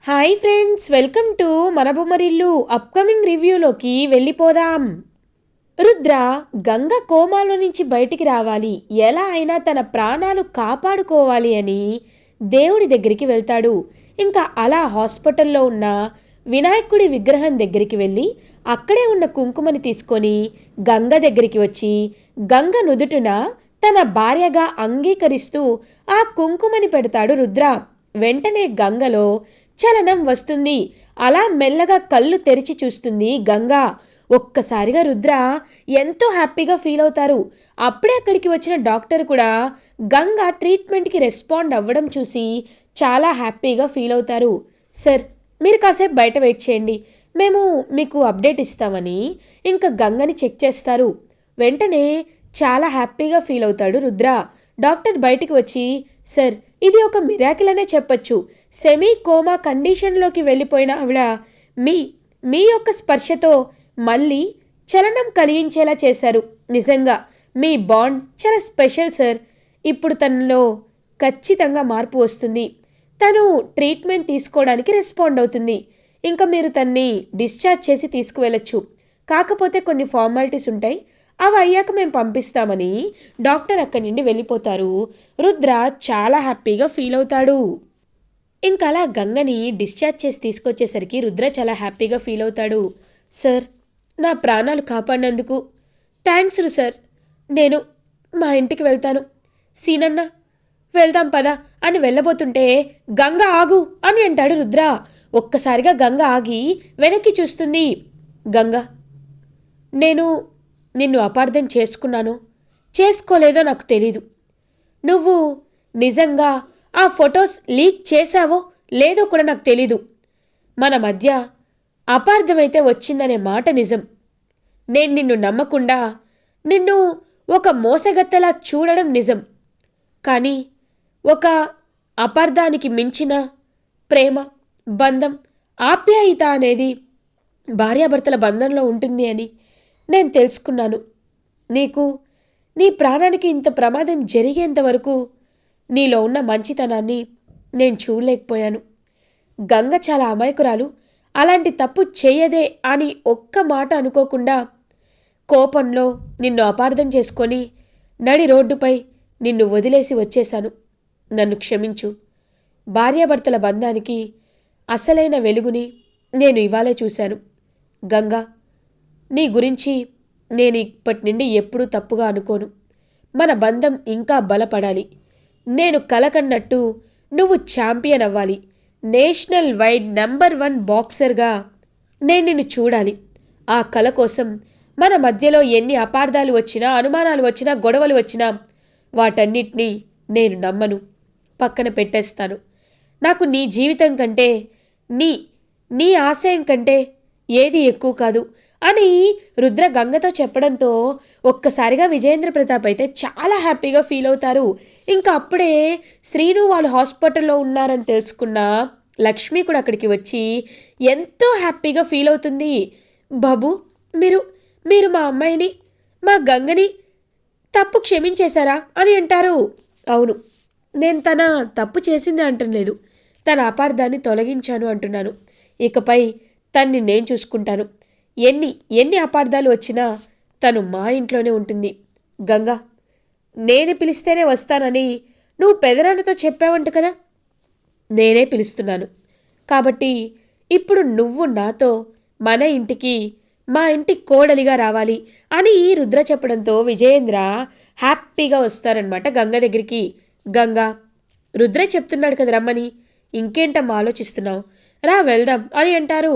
Hi friends, welcome to మన Bommarillu. Upcoming రివ్యూలోకి వెళ్ళిపోదాం. రుద్ర గంగ కోమాలో నుంచి బయటికి రావాలి, ఎలా అయినా తన ప్రాణాలు కాపాడుకోవాలి అని దేవుడి దగ్గరికి వెళ్తాడు. ఇంకా అలా హాస్పిటల్లో ఉన్న వినాయకుడి విగ్రహం దగ్గరికి వెళ్ళి అక్కడే ఉన్న కుంకుమని తీసుకొని గంగ దగ్గరికి వచ్చి గంగ నుదుటిన తన భార్యగా అంగీకరిస్తూ ఆ కుంకుమని పెడతాడు రుద్ర. వెంటనే గంగలో చలనం వస్తుంది. అలా మెల్లగా కళ్ళు తెరిచి చూస్తుంది గంగ. ఒక్కసారిగా రుద్ర ఎంతో హ్యాపీగా ఫీల్ అవుతారు. అప్పుడే అక్కడికి వచ్చిన డాక్టర్ కూడా గంగ ట్రీట్మెంట్కి రెస్పాండ్ అవ్వడం చూసి చాలా హ్యాపీగా ఫీల్ అవుతారు. సార్, మీరు కాసేపు బయట వెయిట్ చేయండి, మేము మీకు అప్డేట్ ఇస్తామని ఇంకా గంగని చెక్ చేస్తారు. వెంటనే చాలా హ్యాపీగా ఫీల్ అవుతాడు రుద్ర. డాక్టర్ బయటికి వచ్చి, సార్, ఇది ఒక మిరాకిల్ అనే చెప్పొచ్చు. సెమీ కోమా కండిషన్లోకి వెళ్ళిపోయిన ఆవిడ మీ మీ యొక్క స్పర్శతో మళ్ళీ చలనం కలిగించేలా చేశారు. నిజంగా మీ బాండ్ చాలా స్పెషల్ సార్. ఇప్పుడు తనలో ఖచ్చితంగా మార్పు వస్తుంది. తను ట్రీట్మెంట్ తీసుకోవడానికి రెస్పాండ్ అవుతుంది. ఇంకా మీరు తన్ని డిశ్చార్జ్ చేసి తీసుకువెళ్ళొచ్చు. కాకపోతే కొన్ని ఫార్మాలిటీస్ ఉంటాయి, అవి అయ్యాక మేము పంపిస్తామని డాక్టర్ అక్కడి నుండి వెళ్ళిపోతారు. రుద్ర చాలా హ్యాపీగా ఫీల్ అవుతాడు. ఇంకా అలా గంగని డిశ్చార్జ్ చేసి తీసుకొచ్చేసరికి రుద్ర చాలా హ్యాపీగా ఫీల్ అవుతాడు. సార్, నా ప్రాణాలు కాపాడినందుకు థ్యాంక్స్ సార్. నేను మా ఇంటికి వెళ్తాను. సీనన్న, వెళ్దాం పదా అని వెళ్ళబోతుంటే గంగ ఆగు అని అంటాడు రుద్ర. ఒక్కసారిగా గంగ ఆగి వెనక్కి చూస్తుంది. గంగ, నేను నిన్ను అపార్థం చేసుకున్నానో చేసుకోలేదో నాకు తెలీదు. నువ్వు నిజంగా ఆ ఫొటోస్ లీక్ చేశావో లేదో కూడా నాకు తెలీదు. మన మధ్య అపార్థమైతే వచ్చిందనే మాట నిజం. నేను నిన్ను నమ్మకుండా నిన్ను ఒక మోసగత్తెలా చూడడం నిజం. కానీ ఒక అపార్థానికి మించిన ప్రేమ, బంధం, ఆప్యాయత అనేది భార్యాభర్తల బంధంలో ఉంటుంది అని నేను తెలుసుకున్నాను. నీకు నీ ప్రాణానికి ఇంత ప్రమాదం జరిగేంత వరకు నీలో ఉన్న మంచితనాన్ని నేను చూడలేకపోయాను. గంగ చాలా అమాయకురాలు, అలాంటి తప్పు చేయదే అని ఒక్క మాట అనుకోకుండా కోపంలో నిన్ను అపార్థం చేసుకొని నడి రోడ్డుపై నిన్ను వదిలేసి వచ్చేశాను. నన్ను క్షమించు. భార్యాభర్తల బంధానికి అసలైన వెలుగుని నేను ఇవాళే చూశాను. గంగా, నీ గురించి నేను ఇప్పటి నుండి ఎప్పుడూ తప్పుగా అనుకోను. మన బంధం ఇంకా బలపడాలి. నేను కలకన్నట్టు నువ్వు ఛాంపియన్ అవ్వాలి. నేషనల్ వైడ్ నంబర్ 1 బాక్సర్గా నేను నిన్ను చూడాలి. ఆ కల కోసం మన మధ్యలో ఎన్ని అపార్థాలు వచ్చినా, అనుమానాలు వచ్చినా, గొడవలు వచ్చినా వాటన్నిటినీ నేను నమ్మను, పక్కన పెట్టేస్తాను. నాకు నీ జీవితం కంటే, నీ నీ ఆశయం కంటే ఏది ఎక్కువ కాదు అని రుద్ర గంగతో చెప్పడంతో ఒక్కసారిగా విజయేంద్ర ప్రతాప్ అయితే చాలా హ్యాపీగా ఫీల్ అవుతారు. ఇంకా అప్పుడే శ్రీను వాళ్ళు హాస్పిటల్లో ఉన్నారని తెలుసుకున్న లక్ష్మి కూడా అక్కడికి వచ్చి ఎంతో హ్యాపీగా ఫీల్ అవుతుంది. బాబు, మీరు మీరు మా అమ్మాయిని, మా గంగని తప్పు క్షమించేశారా అని అంటారు. అవును, నేను తన తప్పు చేసింది అంటలేదు, తన అపార్థాన్ని తొలగించాను అంటున్నాను. ఇకపై తన్ని నేను చూసుకుంటాను. ఎన్ని ఎన్ని అపార్థాలు వచ్చినా తను మా ఇంట్లోనే ఉంటుంది. గంగా, నేను పిలిస్తేనే వస్తానని నువ్వు పెదనాన్నతో చెప్పావంట కదా, నేనే పిలుస్తున్నాను. కాబట్టి ఇప్పుడు నువ్వు నాతో మన ఇంటికి, మా ఇంటి కోడలిగా రావాలి అని రుద్ర చెప్పడంతో విజయేంద్ర హ్యాపీగా వస్తారనమాట గంగ దగ్గరికి. గంగా, రుద్ర చెప్తున్నాడు కదా రమ్మని, ఇంకేంటమ్మా ఆలోచిస్తున్నావు, రా వెళ్దాం అని అంటారు.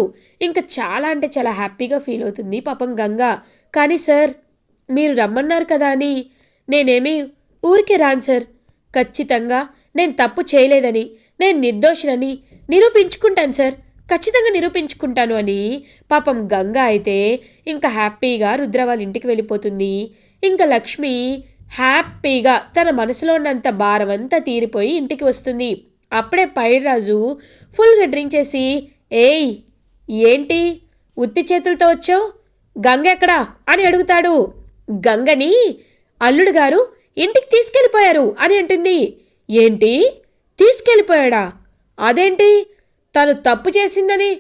ఇంకా చాలా అంటే చాలా హ్యాపీగా ఫీల్ అవుతుంది పాపం గంగ. కానీ సార్, మీరు రమ్మన్నారు కదా అని నేనేమీ ఊరికే రాను సార్. ఖచ్చితంగా నేను తప్పు చేయలేదని, నేను నిర్దోషినని నిరూపించుకుంటాను సార్, ఖచ్చితంగా నిరూపించుకుంటాను అని పాపం గంగ అయితే ఇంకా హ్యాపీగా రుద్ర వాళ్ళ ఇంటికి వెళ్ళిపోతుంది. ఇంకా లక్ష్మి హ్యాపీగా తన మనసులో ఉన్నంత భారం అంతా తీరిపోయి ఇంటికి వస్తుంది. అప్పుడే పైడిరాజు ఫుల్గా డ్రింక్ చేసి, ఏయ్ ఏంటి ఉత్తి చేతులతో వచ్చావు, గంగ ఎక్కడా అని అడుగుతాడు. గంగని అల్లుడు గారు ఇంటికి తీసుకెళ్ళిపోయారు అని అంటుంది. ఏంటి, తీసుకెళ్ళిపోయాడా? అదేంటి, తను తప్పు చేసిందని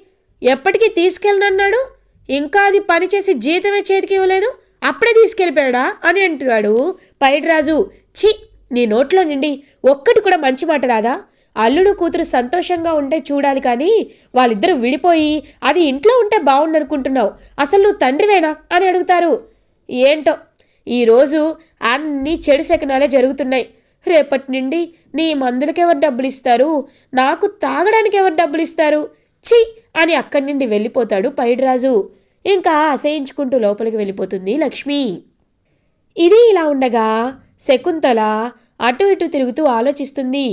ఎప్పటికీ తీసుకెళ్ళనన్నాడు, ఇంకా అది పనిచేసి జీతమే చేతికి ఇవ్వలేదు, అప్పుడే తీసుకెళ్ళిపోయాడా అని అంటున్నాడు పైడిరాజు. ఛీ, నీ నోట్లో నుండి ఒక్కటి కూడా మంచి మాట రాదా? అల్లుడు కూతురు సంతోషంగా ఉంటే చూడాలి కానీ వాళ్ళిద్దరూ విడిపోయి అది ఇంట్లో ఉంటే బాగుండనుకుంటున్నావు. అసలు నువ్వు తండ్రివేనా అని అడుగుతారు. ఏంటో ఈరోజు అన్నీ చెడు శకనాలే జరుగుతున్నాయి. రేపటి నుండి నీ మందులకి ఎవరు డబ్బులు ఇస్తారు, నాకు తాగడానికి ఎవరు డబ్బులు ఇస్తారు, ఛీ అని అక్కడి నుండి వెళ్ళిపోతాడు పైడిరాజు. ఇంకా అసహించుకుంటూ లోపలికి వెళ్ళిపోతుంది లక్ష్మి. ఇది ఇలా ఉండగా శకుంతల అటు ఇటు తిరుగుతూ ఆలోచిస్తుంది.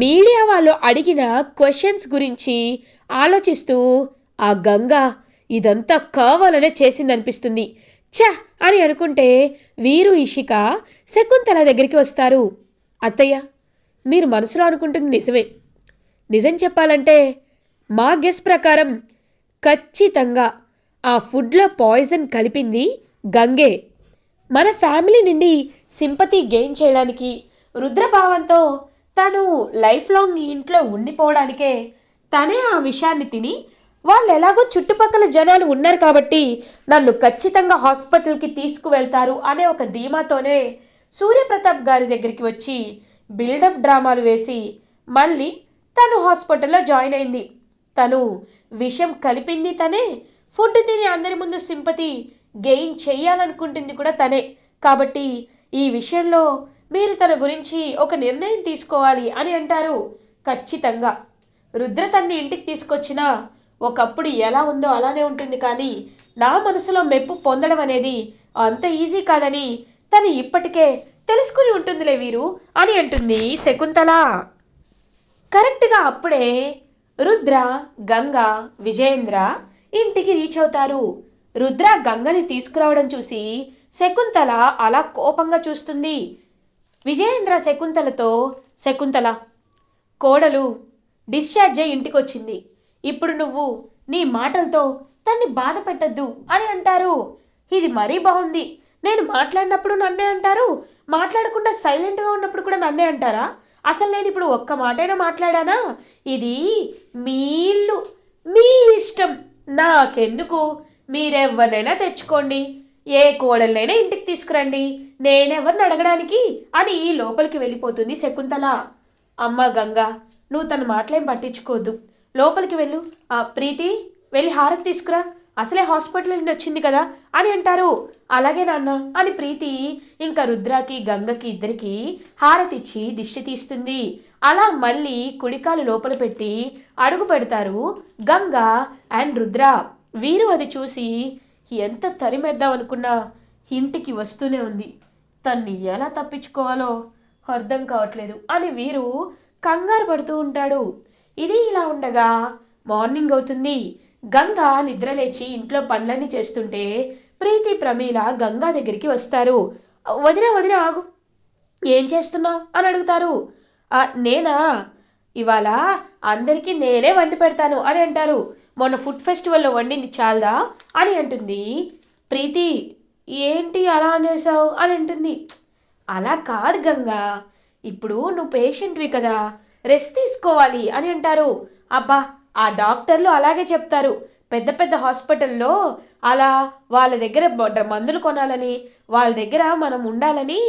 మీడియా వాళ్ళు అడిగిన క్వశ్చన్స్ గురించి ఆలోచిస్తూ ఆ గంగ ఇదంతా కావాలనే చేసిందనిపిస్తుంది ఛ అని అనుకుంటే వీరు ఇషిక శకుంతల దగ్గరికి వస్తారు. అత్తయ్య, మీరు మనసులో అనుకుంటుంది నిజమే. నిజం చెప్పాలంటే మా గెస్ ప్రకారం ఖచ్చితంగా ఆ ఫుడ్లో పాయిజన్ కలిపింది గంగే. మన ఫ్యామిలీ నుండి సింపతి గెయిన్ చేయడానికి, రుద్రభావంతో తను లైఫ్ లాంగ్ ఈ ఇంట్లో ఉండిపోవడానికే తనే ఆ విషయాన్ని తిని, వాళ్ళు ఎలాగో చుట్టుపక్కల జనాలు ఉన్నారు కాబట్టి నన్ను ఖచ్చితంగా హాస్పిటల్కి తీసుకువెళ్తారు అనే ఒక ధీమాతోనే సూర్యప్రతాప్ గారి దగ్గరికి వచ్చి బిల్డప్ డ్రామాలు వేసి మళ్ళీ తను హాస్పిటల్లో జాయిన్ అయింది. తను విషం కలిపింది తనే, ఫుడ్ తిని అందరి ముందు సింపతి గెయిన్ చేయాలనుకుంటుంది కూడా తనే. కాబట్టి ఈ విషయంలో మీరు తన గురించి ఒక నిర్ణయం తీసుకోవాలి అని అంటారు. ఖచ్చితంగా రుద్ర తన్ని ఇంటికి తీసుకొచ్చినా ఒకప్పుడు ఎలా ఉందో అలానే ఉంటుంది, కానీ నా మనసులో మెప్పు పొందడం అనేది అంత ఈజీ కాదని తను ఇప్పటికే తెలుసుకుని ఉంటుందిలే వీరు అని అంటుంది శకుంతల. కరెక్ట్గా అప్పుడే రుద్ర, గంగ, విజయేంద్ర ఇంటికి రీచ్ అవుతారు. రుద్ర గంగని తీసుకురావడం చూసి శకుంతల అలా కోపంగా చూస్తుంది. విజయేంద్ర శకుంతలతో, శకుంతల, కోడలు డిశ్చార్జ్ అయ్యి ఇంటికి వచ్చింది, ఇప్పుడు నువ్వు నీ మాటలతో తన్ని బాధ పెట్టద్దు అని అంటారు. ఇది మరీ బాగుంది. నేను మాట్లాడినప్పుడు నన్నే అంటారు, మాట్లాడకుండా సైలెంట్గా ఉన్నప్పుడు కూడా నన్నే అంటారా? అసలు నేను ఇప్పుడు ఒక్క మాటైనా మాట్లాడానా? ఇది మీ ఇల్లు, మీ ఇష్టం, నాకెందుకు? మీరెవరినైనా తెచ్చుకోండి, ఏ కోడలనైనా ఇంటికి తీసుకురండి, నేనెవరిని అడగడానికి అని లోపలికి వెళ్ళిపోతుంది శకుంతల. అమ్మ గంగా, నువ్వు తన మాటలేం పట్టించుకోవద్దు, లోపలికి వెళ్ళు. ప్రీతి, వెళ్ళి హారతి తీసుకురా, అసలే హాస్పిటల్ నుండి వచ్చింది కదా అని అంటారు. అలాగే నాన్న అని ప్రీతి ఇంకా రుద్రకి, గంగకి ఇద్దరికి హారతి ఇచ్చి దిష్టి తీస్తుంది. అలా మళ్ళీ కుడికాలు లోపల పెట్టి అడుగు పెడతారు గంగ అండ్ రుద్ర. వీరు అది చూసి ఎంత తరిమేద్దాం అనుకున్నా ఇంటికి వస్తూనే ఉంది, తన్ని ఎలా తప్పించుకోవాలో అర్థం కావట్లేదు అని వీరు కంగారు పడుతూ ఉంటాడు. ఇది ఇలా ఉండగా మార్నింగ్ అవుతుంది. గంగ నిద్రలేచి ఇంట్లో పనులన్నీ చేస్తుంటే ప్రీతి, ప్రమీల గంగా దగ్గరికి వస్తారు. వదిన వదిన ఆగు, ఏం చేస్తున్నావు అని అడుగుతారు. నేనా, ఇవాళ అందరికీ నేనే వండి పెడతాను అని అంటారు. మొన్న ఫుడ్ ఫెస్టివల్లో వండింది చాలదా అని అంటుంది ప్రీతి. ఏంటి అలా అనేసావు అని అంటుంది. అలా కాదు గంగా, ఇప్పుడు నువ్వు పేషెంట్వి కదా, రెస్ట్ తీసుకోవాలి అని అంటారు. అబ్బా, ఆ డాక్టర్లు అలాగే చెప్తారు. పెద్ద పెద్ద హాస్పిటల్లో అలా వాళ్ళ దగ్గర మందులు కొనాలని, వాళ్ళ దగ్గర మనం ఉండాలని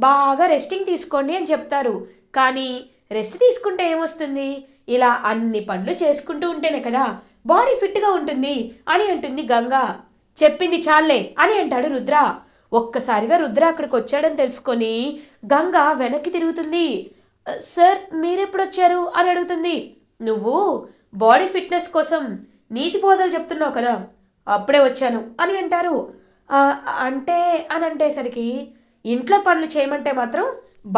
బాగా రెస్టింగ్ తీసుకోండి అని చెప్తారు. కానీ రెస్ట్ తీసుకుంటే ఏమొస్తుంది? ఇలా అన్ని పనులు చేసుకుంటూ ఉంటేనే కదా బాడీ ఫిట్గా ఉంటుంది అని అంటుంది గంగా. చెప్పింది చాలే అని అంటాడు రుద్ర. ఒక్కసారిగా రుద్ర అక్కడికి వచ్చాడని తెలుసుకొని గంగ వెనక్కి తిరుగుతుంది. సార్, మీరెప్పుడు వచ్చారు అని అడుగుతుంది. నువ్వు బాడీ ఫిట్నెస్ కోసం నీతి బోధలు చెప్తున్నావు కదా, అప్పుడే వచ్చాను అని అంటారు. అంటే అని అంటేసరికి ఇంట్లో పనులు చేయమంటే మాత్రం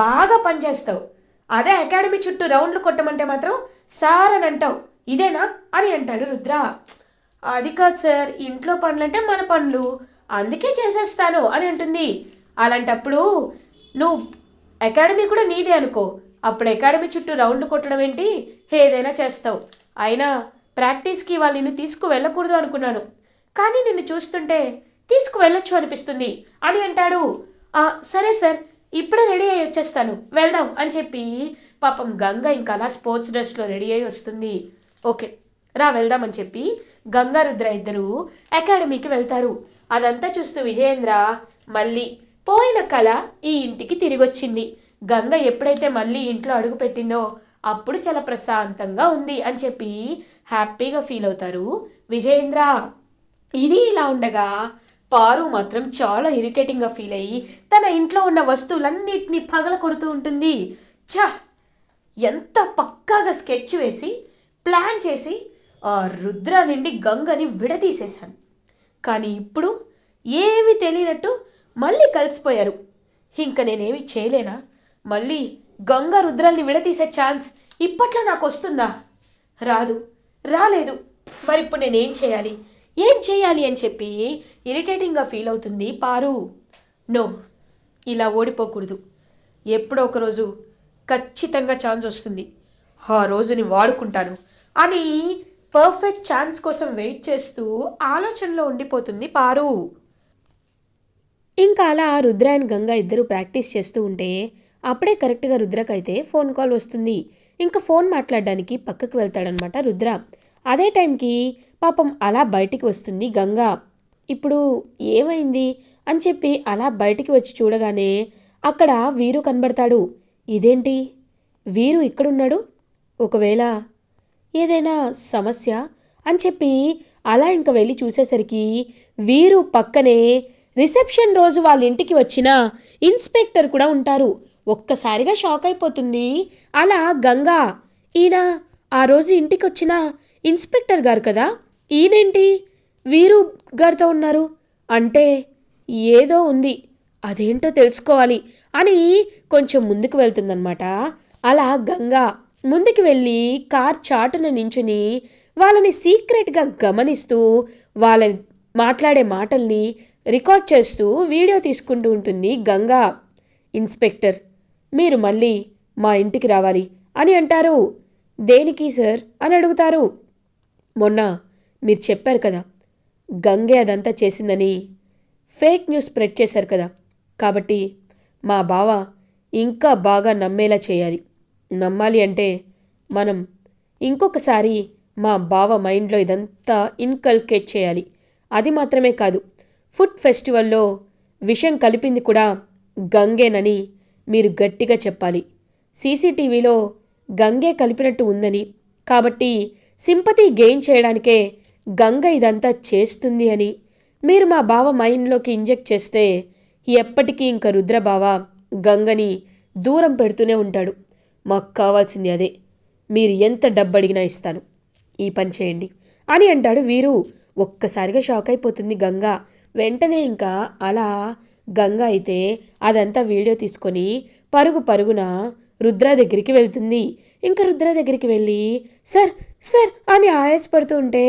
బాగా పనిచేస్తావు, అదే అకాడమీ చుట్టూ రౌండ్లు కొట్టమంటే మాత్రం సార్ అని అంటావు, ఇదేనా అని అంటాడు రుద్ర. అది కాదు సార్, ఇంట్లో పనులంటే మన పనులు, అందుకే చేసేస్తాను అని అంటుంది. అలాంటప్పుడు నువ్వు అకాడమీ కూడా నీదే అనుకో, అప్పుడు అకాడమీ చుట్టూ రౌండ్లు కొట్టడం ఏంటి, ఏదైనా చేస్తావు. అయినా ప్రాక్టీస్కి వాళ్ళు నిన్ను తీసుకువెళ్ళకూడదు అనుకున్నాను, కానీ నిన్ను చూస్తుంటే తీసుకువెళ్ళొచ్చు అనిపిస్తుంది అని అంటాడు. సరే సార్, ఇప్పుడే రెడీ అయ్యి వచ్చేస్తాను, వెళ్దాం అని చెప్పి పాపం గంగ ఇంకా అలా స్పోర్ట్స్ డ్రెస్లో రెడీ అయ్యి వస్తుంది. ఓకే, రా వెళ్దామని చెప్పి గంగా రుద్ర ఇద్దరు అకాడమీకి వెళ్తారు. అదంతా చూస్తూ విజయేంద్ర మళ్ళీ పోయిన కళ ఈ ఇంటికి తిరిగొచ్చింది. గంగ ఎప్పుడైతే మళ్ళీ ఇంట్లో అడుగు పెట్టిందో అప్పుడు చాలా ప్రశాంతంగా ఉంది అని చెప్పి హ్యాపీగా ఫీల్ అవుతారు విజయేంద్ర. ఇది ఇలా ఉండగా పారు మాత్రం చాలా ఇరిటేటింగ్గా ఫీల్ అయ్యి తన ఇంట్లో ఉన్న వస్తువులన్నిటినీ పగల కొడుతూ ఉంటుంది. ఛా, ఎంత పక్కాగా స్కెచ్ వేసి ప్లాన్ చేసి ఆ రుద్ర నుండి గంగని విడదీసేశాను, కానీ ఇప్పుడు ఏమీ తెలియనట్టు మళ్ళీ కలిసిపోయారు. ఇంక నేనేమి చేయలేనా? మళ్ళీ గంగ రుద్రల్ని విడతీసే ఛాన్స్ ఇప్పట్లో నాకు వస్తుందా? రాదు, రాలేదు. మరి ఇప్పుడు నేనేం చేయాలి, ఏం చేయాలి అని చెప్పి ఇరిటేటింగ్గా ఫీల్ అవుతుంది పారు. నో, ఇలా ఓడిపోకూడదు. ఎప్పుడో ఒకరోజు ఖచ్చితంగా ఛాన్స్ వస్తుంది, ఆ రోజుని వాడుకుంటాను అని పర్ఫెక్ట్ ఛాన్స్ కోసం వెయిట్ చేస్తూ ఆలోచనలో ఉండిపోతుంది పారు. ఇంకా అలా రుద్ర అండ్ గంగ ఇద్దరు ప్రాక్టీస్ చేస్తూ ఉంటే అప్పుడే కరెక్ట్గా రుద్రకైతే ఫోన్ కాల్ వస్తుంది. ఇంకా ఫోన్ మాట్లాడడానికి పక్కకు వెళ్తాడనమాట రుద్ర. అదే టైంకి పాపం అలా బయటికి వస్తుంది గంగ. ఇప్పుడు ఏమైంది అని చెప్పి అలా బయటికి వచ్చి చూడగానే అక్కడ వీరు కనబడతాడు. ఇదేంటి వీరు ఇక్కడున్నాడు, ఒకవేళ ఏదైనా సమస్య అని చెప్పి అలా ఇంక వెళ్ళి చూసేసరికి వీరు పక్కనే రిసెప్షన్ రోజు వాళ్ళ ఇంటికి వచ్చిన ఇన్స్పెక్టర్ కూడా ఉంటారు. ఒక్కసారిగా షాక్ అయిపోతుంది అలా గంగా. ఈయన ఆ రోజు ఇంటికి వచ్చిన ఇన్స్పెక్టర్ గారు కదా, ఈయనేంటి వీరు గారితో ఉన్నారు అంటే ఏదో ఉంది, అదేంటో తెలుసుకోవాలి అని కొంచెం ముందుకు వెళ్తుందన్నమాట. అలా గంగా ముందుకు వెళ్ళి కార్ చాటున నించుని వాళ్ళని సీక్రెట్గా గమనిస్తూ వాళ్ళ మాట్లాడే మాటల్ని రికార్డ్ చేస్తూ వీడియో తీసుకుంటూ ఉంటుంది గంగా. ఇన్స్పెక్టర్, మీరు మళ్ళీ మా ఇంటికి రావాలి అని అంటారు. దేనికి సార్ అని అడుగుతారు. మొన్న మీరు చెప్పారు కదా గంగే అదంతా చేసిందని, ఫేక్ న్యూస్ స్ప్రెడ్ చేశారు కదా, కాబట్టి మా బావ ఇంకా బాగా నమ్మేలా చేయాలి. నమ్మాలి అంటే మనం ఇంకొకసారి మా బావ మైండ్లో ఇదంతా ఇన్కల్కేట్ చేయాలి. అది మాత్రమే కాదు, ఫుడ్ ఫెస్టివల్లో విషం కలిపింది కూడా గంగేనని మీరు గట్టిగా చెప్పాలి. సీసీటీవీలో గంగే కలిపినట్టు ఉందని, కాబట్టి సింపతి గెయిన్ చేయడానికే గంగ ఇదంతా చేస్తుంది అని మీరు మా బావ మైండ్లోకి ఇంజెక్ట్ చేస్తే ఎప్పటికీ ఇంక రుద్రబావ గంగని దూరం పెడుతూనే ఉంటాడు. మాకు కావాల్సింది అదే. మీరు ఎంత డబ్బు అడిగినా ఇస్తాను, ఈ పని చేయండి అని అంటాడు వీరు. ఒక్కసారిగా షాక్ అయిపోతుంది గంగ. వెంటనే ఇంకా అలా గంగ అయితే అదంతా వీడియో తీసుకొని పరుగు పరుగున రుద్ర దగ్గరికి వెళ్తుంది. ఇంకా రుద్ర దగ్గరికి వెళ్ళి సార్ సార్ అని ఆయాసపడుతూ ఉంటే,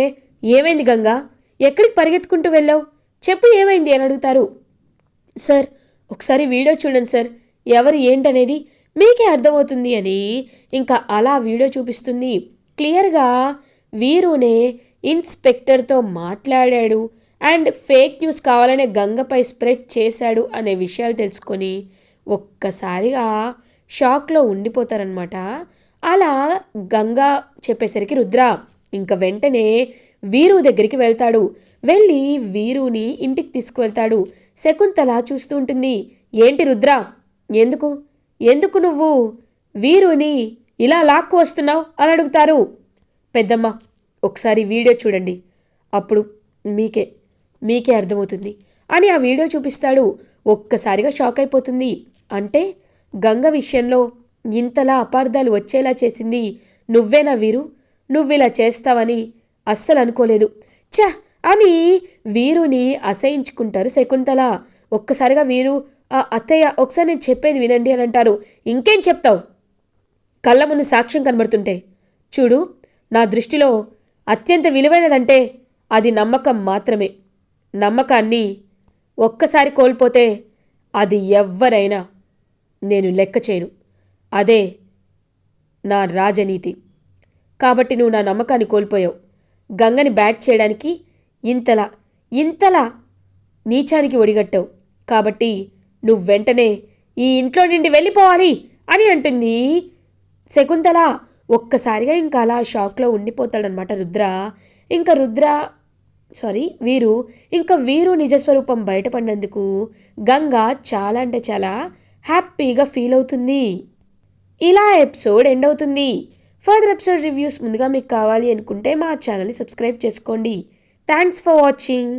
ఏమైంది గంగా, ఎక్కడికి పరిగెత్తుకుంటూ వెళ్ళావు, చెప్పు ఏమైంది అని అడుగుతారు. సార్ ఒకసారి వీడియో చూడండి సార్, ఎవరు ఏంటనేది మీకే అర్థమవుతుంది అని ఇంకా అలా వీడియో చూపిస్తుంది. క్లియర్గా వీరునే ఇన్స్పెక్టర్తో మాట్లాడాడు అండ్ ఫేక్ న్యూస్ కావాలనే గంగపై స్ప్రెడ్ చేశాడు అనే విషయాలు తెలుసుకొని ఒక్కసారిగా షాక్లో ఉండిపోతారనమాట. అలా గంగా చెప్పేసరికి రుద్ర ఇంకా వెంటనే వీరు దగ్గరికి వెళ్తాడు. వెళ్ళి వీరుని ఇంటికి తీసుకువెళ్తాడు. శకుంతల చూస్తూ ఉంటుంది. ఏంటి రుద్ర, ఎందుకు ఎందుకు నువ్వు వీరుని ఇలా లాక్కు వస్తున్నావు అని అడుగుతారు. పెద్దమ్మ ఒకసారి వీడియో చూడండి, అప్పుడు మీకే అర్థమవుతుంది అని ఆ వీడియో చూపిస్తాడు. ఒక్కసారిగా షాక్ అయిపోతుంది. అంటే గంగ విషయంలో ఇంతలా అపార్థాలు వచ్చేలా చేసింది నువ్వేనా వీరు, నువ్విలా చేస్తావని అస్సలు అనుకోలేదు ఛ అని వీరుని అసహించుకుంటారు శకుంతల. ఒక్కసారిగా వీరు అత్తయ్య ఒకసారి నేను చెప్పేది వినండి అని అంటారు. ఇంకేం చెప్తావు, కళ్ళ ముందు సాక్ష్యం కనబడుతుంటే చూడు, నా దృష్టిలో అత్యంత విలువైనదంటే అది నమ్మకం మాత్రమే. నమ్మకాన్ని ఒక్కసారి కోల్పోతే అది ఎవ్వరైనా నేను లెక్క చేయను, అదే నా రాజనీతి. కాబట్టి నువ్వు నా నమ్మకాన్ని కోల్పోయావు. గంగని బ్యాట్ చేయడానికి ఇంతలా నీచానికి ఒడిగట్టావు. కాబట్టి నువ్వు వెంటనే ఈ ఇంట్లో నుండి వెళ్ళిపోవాలి అని అంటుంది శకుంతల. ఒక్కసారిగా ఇంకా అలా షాక్లో ఉండిపోతాడనమాట రుద్ర. ఇంకా వీరు నిజస్వరూపం బయటపడినందుకు గంగ చాలా అంటే చాలా హ్యాపీగా ఫీల్ అవుతుంది. ఇలా ఎపిసోడ్ ఎండ్ అవుతుంది. ఫర్దర్ ఎపిసోడ్ రివ్యూస్ ముందుగా మీకు కావాలి అనుకుంటే మా ఛానల్ని సబ్స్క్రైబ్ చేసుకోండి. Thanks for watching.